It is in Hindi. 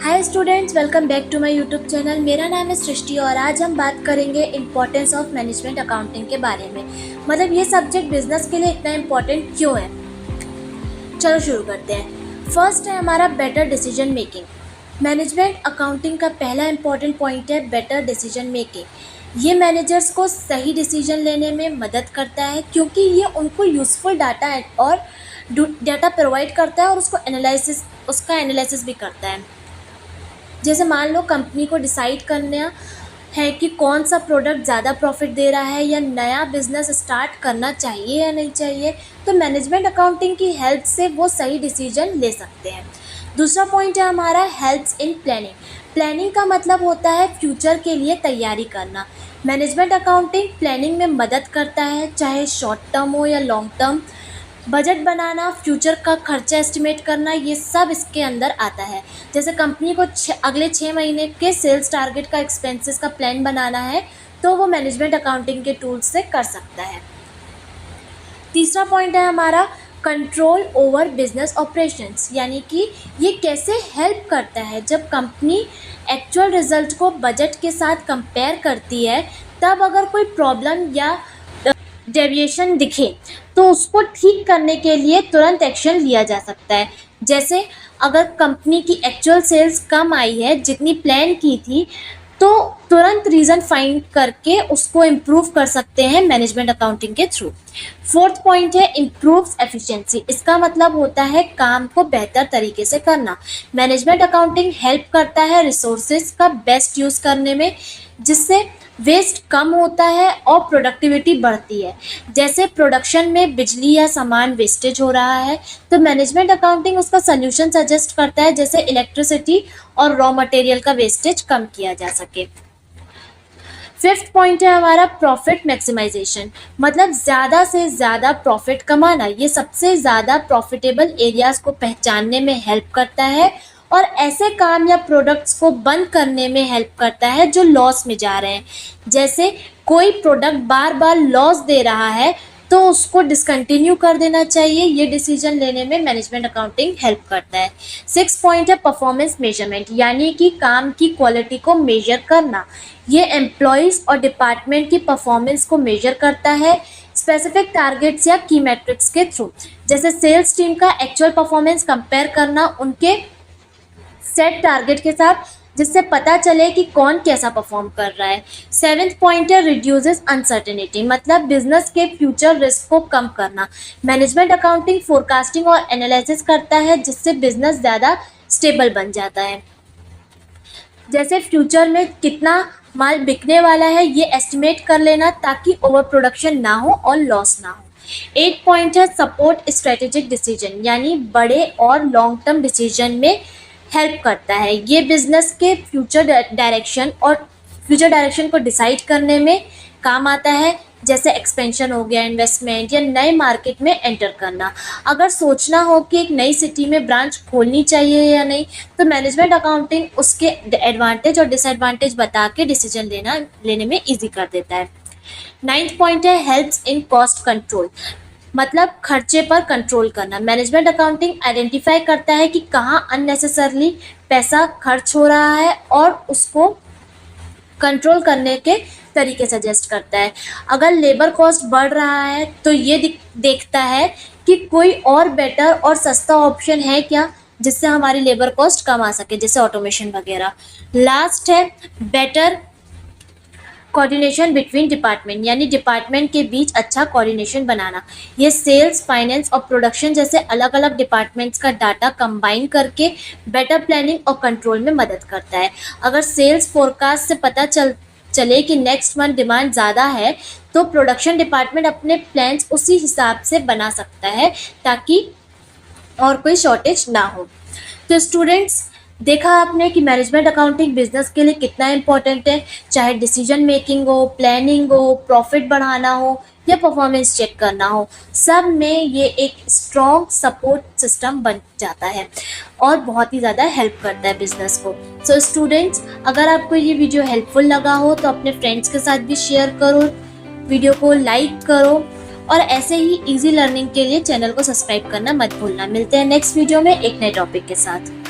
Hi students, welcome back to my YouTube channel. मेरा नाम है सृष्टि और आज हम बात करेंगे इम्पोर्टेंस ऑफ मैनेजमेंट अकाउंटिंग के बारे में। मतलब ये सब्जेक्ट बिजनेस के लिए इतना इम्पोर्टेंट क्यों है। चलो शुरू करते हैं। फर्स्ट है हमारा better decision making. Management accounting का पहला इम्पॉर्टेंट पॉइंट है बेटर डिसीजन मेकिंग। ये मैनेजर्स को सही डिसीजन लेने में मदद करता है क्योंकि ये उनको यूज़फुल डाटा प्रोवाइड करता है और उसका एनालिसिस भी करता है। जैसे मान लो कंपनी को डिसाइड करना है कि कौन सा प्रोडक्ट ज़्यादा प्रॉफिट दे रहा है या नया बिजनेस स्टार्ट करना चाहिए या नहीं चाहिए, तो मैनेजमेंट अकाउंटिंग की हेल्प से वो सही डिसीजन ले सकते हैं। दूसरा पॉइंट है हमारा हेल्प्स इन प्लानिंग। प्लानिंग का मतलब होता है फ्यूचर के लिए तैयारी करना। मैनेजमेंट अकाउंटिंग प्लानिंग में मदद करता है, चाहे शॉर्ट टर्म हो या लॉन्ग टर्म। बजट बनाना, फ्यूचर का खर्चा एस्टिमेट करना, ये सब इसके अंदर आता है। जैसे कंपनी को अगले 6 महीने के सेल्स टारगेट का, एक्सपेंसेस का प्लान बनाना है तो वो मैनेजमेंट अकाउंटिंग के टूल्स से कर सकता है। तीसरा पॉइंट है हमारा कंट्रोल ओवर बिजनेस ऑपरेशंस, यानी कि ये कैसे हेल्प करता है। जब कंपनी एक्चुअल रिजल्ट को बजट के साथ कंपेयर करती है तब अगर कोई प्रॉब्लम या डेविएशन दिखे तो उसको ठीक करने के लिए तुरंत एक्शन लिया जा सकता है। जैसे अगर कंपनी की एक्चुअल सेल्स कम आई है जितनी प्लान की थी, तो तुरंत रीज़न फाइंड करके उसको इम्प्रूव कर सकते हैं मैनेजमेंट अकाउंटिंग के थ्रू। फोर्थ पॉइंट है इम्प्रूव्स एफिशिएंसी। इसका मतलब होता है काम को बेहतर तरीके से करना। मैनेजमेंट अकाउंटिंग हेल्प करता है रिसोर्सेज का बेस्ट यूज़ करने में, जिससे वेस्ट कम होता है और प्रोडक्टिविटी बढ़ती है। जैसे प्रोडक्शन में बिजली या सामान वेस्टेज हो रहा है तो मैनेजमेंट अकाउंटिंग उसका सल्यूशन सजेस्ट करता है, जैसे इलेक्ट्रिसिटी और रॉ मटेरियल का वेस्टेज कम किया जा सके। फिफ्थ पॉइंट है हमारा प्रॉफिट मैक्सिमाइजेशन। मतलब ज़्यादा से ज़्यादा प्रॉफिट कमाना। ये सबसे ज़्यादा प्रॉफिटेबल एरियाज़ को पहचानने में हेल्प करता है और ऐसे काम या प्रोडक्ट्स को बंद करने में हेल्प करता है जो लॉस में जा रहे हैं। जैसे कोई प्रोडक्ट बार बार लॉस दे रहा है तो उसको डिसकंटिन्यू कर देना चाहिए। ये डिसीजन लेने में मैनेजमेंट अकाउंटिंग हेल्प करता है। 6 पॉइंट है परफॉर्मेंस मेजरमेंट, यानी कि काम की क्वालिटी को मेजर करना। ये एम्प्लॉयज़ और डिपार्टमेंट की परफॉर्मेंस को मेजर करता है स्पेसिफिक टारगेट्स या की मैट्रिक्स के थ्रू। जैसे सेल्स टीम का एक्चुअल परफॉर्मेंस कंपेयर करना उनके सेट टारगेट के साथ, जिससे पता चले कि कौन कैसा परफॉर्म कर रहा है। 7th पॉइंट है रिड्यूसेस अनसर्टेनिटी। मतलब बिजनेस के फ्यूचर रिस्क को कम करना। मैनेजमेंट अकाउंटिंग फोरकास्टिंग और एनालिसिस करता है, जिससे बिजनेस ज़्यादा स्टेबल बन जाता है। जैसे फ्यूचर में कितना माल बिकने वाला है ये एस्टिमेट कर लेना ताकि ओवर प्रोडक्शन ना हो और लॉस ना हो। 8 पॉइंट है सपोर्ट स्ट्रेटेजिक डिसीजन, यानी बड़े और लॉन्ग टर्म डिसीजन में हेल्प करता है। ये बिजनेस के फ्यूचर डायरेक्शन को डिसाइड करने में काम आता है, जैसे एक्सपेंशन हो गया, इन्वेस्टमेंट या नए मार्केट में एंटर करना। अगर सोचना हो कि एक नई सिटी में ब्रांच खोलनी चाहिए या नहीं, तो मैनेजमेंट अकाउंटिंग उसके एडवांटेज और डिसएडवांटेज बता के डिसीजन लेने में ईजी कर देता है। 9th पॉइंट है हेल्प्स इन कॉस्ट कंट्रोल। मतलब खर्चे पर कंट्रोल करना। मैनेजमेंट अकाउंटिंग आइडेंटिफाई करता है कि कहाँ अननेसेसरली पैसा खर्च हो रहा है और उसको कंट्रोल करने के तरीके सजेस्ट करता है। अगर लेबर कॉस्ट बढ़ रहा है तो ये देखता है कि कोई और बेटर और सस्ता ऑप्शन है क्या जिससे हमारी लेबर कॉस्ट कम आ सके, जैसे ऑटोमेशन वगैरह। लास्ट है बेटर कोऑर्डिनेशन बिटवीन डिपार्टमेंट, यानी डिपार्टमेंट के बीच अच्छा कोऑर्डिनेशन बनाना। ये सेल्स, फाइनेंस और प्रोडक्शन जैसे अलग अलग डिपार्टमेंट्स का डाटा कंबाइन करके बेटर प्लानिंग और कंट्रोल में मदद करता है। अगर सेल्स फोरकास्ट से पता चले कि नेक्स्ट मंथ डिमांड ज़्यादा है तो प्रोडक्शन डिपार्टमेंट अपने प्लान्स उसी हिसाब से बना सकता है ताकि और कोई शॉर्टेज ना हो। तो स्टूडेंट्स, देखा आपने कि मैनेजमेंट अकाउंटिंग बिजनेस के लिए कितना इम्पोर्टेंट है। चाहे डिसीजन मेकिंग हो, प्लानिंग हो, प्रॉफिट बढ़ाना हो या परफॉर्मेंस चेक करना हो, सब में ये एक स्ट्रॉन्ग सपोर्ट सिस्टम बन जाता है और बहुत ही ज़्यादा हेल्प करता है बिजनेस को। सो स्टूडेंट्स, अगर आपको ये वीडियो हेल्पफुल लगा हो तो अपने फ्रेंड्स के साथ भी शेयर करो, वीडियो को लाइक करो और ऐसे ही इजी लर्निंग के लिए चैनल को सब्सक्राइब करना मत भूलना। मिलते हैं नेक्स्ट वीडियो में एक नए टॉपिक के साथ।